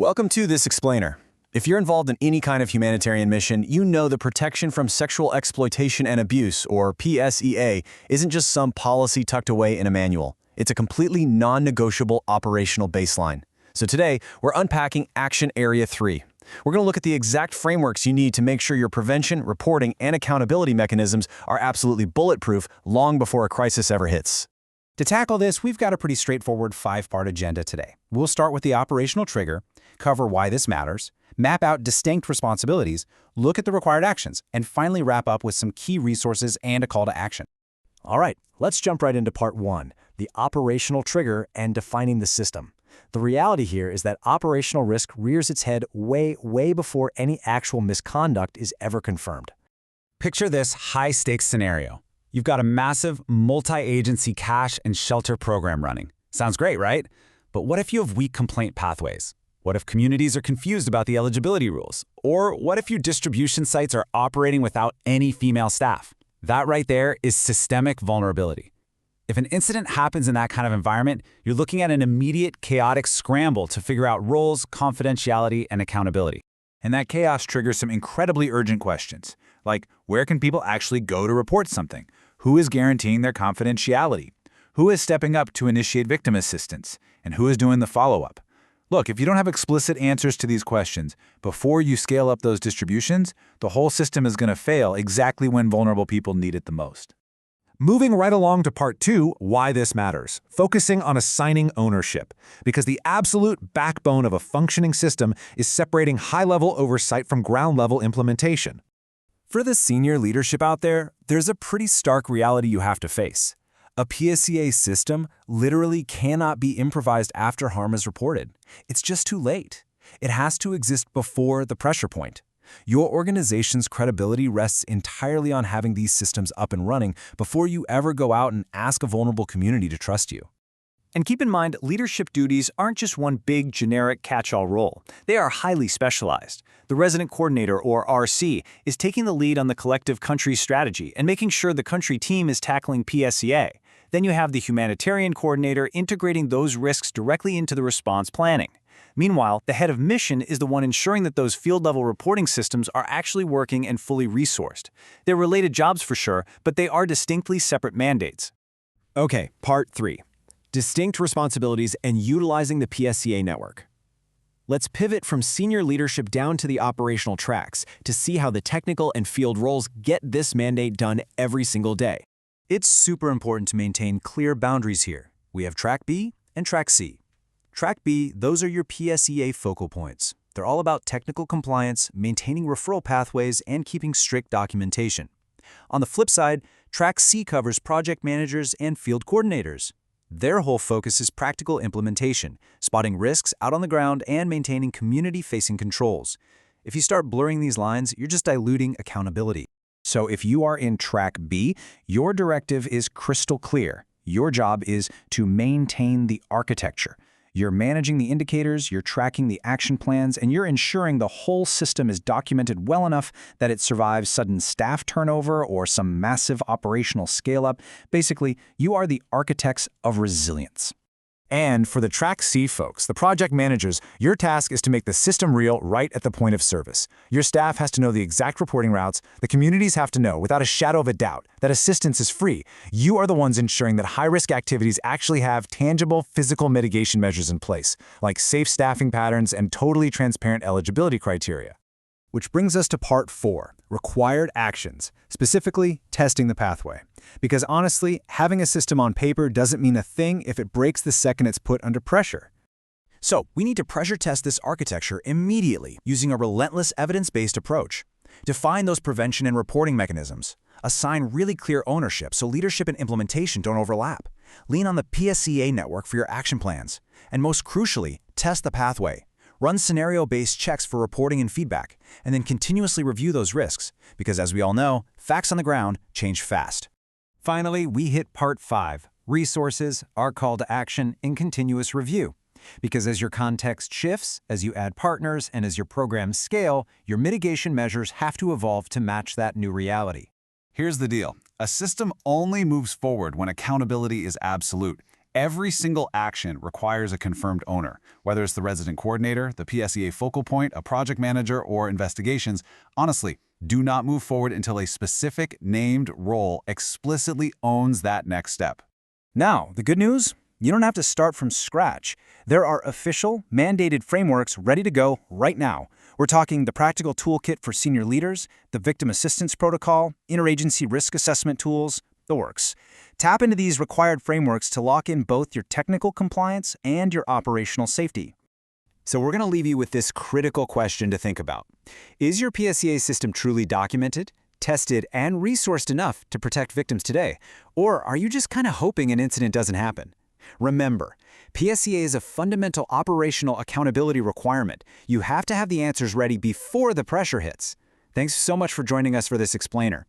Welcome to This Explainer. If you're involved in any kind of humanitarian mission, you know the protection from sexual exploitation and abuse, or PSEA, isn't just some policy tucked away in a manual. It's a completely non-negotiable operational baseline. So today, we're unpacking Action Area 3. We're going to look at the exact frameworks you need to make sure your prevention, reporting, and accountability mechanisms are absolutely bulletproof long before a crisis ever hits. To tackle this, we've got a pretty straightforward 5-part agenda today. We'll start with the operational trigger, cover why this matters, map out distinct responsibilities, look at the required actions, and finally wrap up with some key resources and a call to action. All right, let's jump right into part 1, the operational trigger and defining the system. The reality here is that operational risk rears its head way before any actual misconduct is ever confirmed. Picture this high-stakes scenario. You've got a massive multi-agency cash and shelter program running. Sounds great, right? But what if you have weak complaint pathways? What if communities are confused about the eligibility rules? Or what if your distribution sites are operating without any female staff? That right there is systemic vulnerability. If an incident happens in that kind of environment, you're looking at an immediate chaotic scramble to figure out roles, confidentiality, and accountability. And that chaos triggers some incredibly urgent questions, like where can people actually go to report something? Who is guaranteeing their confidentiality? Who is stepping up to initiate victim assistance? And who is doing the follow-up? Look, if you don't have explicit answers to these questions before you scale up those distributions, the whole system is going to fail exactly when vulnerable people need it the most. Moving right along to part 2, why this matters, focusing on assigning ownership, because the absolute backbone of a functioning system is separating high-level oversight from ground-level implementation. For the senior leadership out there, there's a pretty stark reality you have to face. A PSEA system literally cannot be improvised after harm is reported. It's just too late. It has to exist before the pressure point. Your organization's credibility rests entirely on having these systems up and running before you ever go out and ask a vulnerable community to trust you. And keep in mind, leadership duties aren't just one big, generic catch-all role. They are highly specialized. The resident coordinator, or RC, is taking the lead on the collective country strategy and making sure the country team is tackling PSEA. Then you have the humanitarian coordinator integrating those risks directly into the response planning. Meanwhile, the head of mission is the one ensuring that those field-level reporting systems are actually working and fully resourced. They're related jobs for sure, but they are distinctly separate mandates. Okay, part 3. Distinct responsibilities and utilizing the PSEA network. Let's pivot from senior leadership down to the operational tracks to see how the technical and field roles get this mandate done every single day. It's super important to maintain clear boundaries here. We have Track B and Track C. Track B, those are your PSEA focal points. They're all about technical compliance, maintaining referral pathways, and keeping strict documentation. On the flip side, Track C covers project managers and field coordinators. Their whole focus is practical implementation, spotting risks out on the ground and maintaining community-facing controls. If you start blurring these lines, you're just diluting accountability. So if you are in Track B, your directive is crystal clear. Your job is to maintain the architecture. You're managing the indicators, you're tracking the action plans, and you're ensuring the whole system is documented well enough that it survives sudden staff turnover or some massive operational scale-up. Basically, you are the architects of resilience. And for the Track C folks, the project managers, your task is to make the system real right at the point of service. Your staff has to know the exact reporting routes. The communities have to know, without a shadow of a doubt, that assistance is free. You are the ones ensuring that high-risk activities actually have tangible physical mitigation measures in place, like safe staffing patterns and totally transparent eligibility criteria. Which brings us to part 4, required actions, specifically testing the pathway. Because honestly, having a system on paper doesn't mean a thing if it breaks the second it's put under pressure. So we need to pressure test this architecture immediately using a relentless evidence-based approach. Define those prevention and reporting mechanisms. Assign really clear ownership so leadership and implementation don't overlap. Lean on the PSEA network for your action plans. And most crucially, test the pathway. Run scenario-based checks for reporting and feedback, and then continuously review those risks, because as we all know, facts on the ground change fast. Finally, we hit part 5, resources, our call to action, and continuous review. Because as your context shifts, as you add partners, and as your programs scale, your mitigation measures have to evolve to match that new reality. Here's the deal. A system only moves forward when accountability is absolute. Every single action requires a confirmed owner, whether it's the resident coordinator, the PSEA focal point, a project manager, or investigations. Honestly, do not move forward until a specific named role explicitly owns that next step. Now, the good news? You don't have to start from scratch. There are official, mandated frameworks ready to go right now. We're talking the Practical Toolkit for Senior Leaders, the Victim Assistance Protocol, Interagency Risk Assessment Tools, the works. Tap into these required frameworks to lock in both your technical compliance and your operational safety. So we're going to leave you with this critical question to think about. Is your PSEA system truly documented, tested, and resourced enough to protect victims today? Or are you just kind of hoping an incident doesn't happen? Remember, PSEA is a fundamental operational accountability requirement. You have to have the answers ready before the pressure hits. Thanks so much for joining us for this explainer.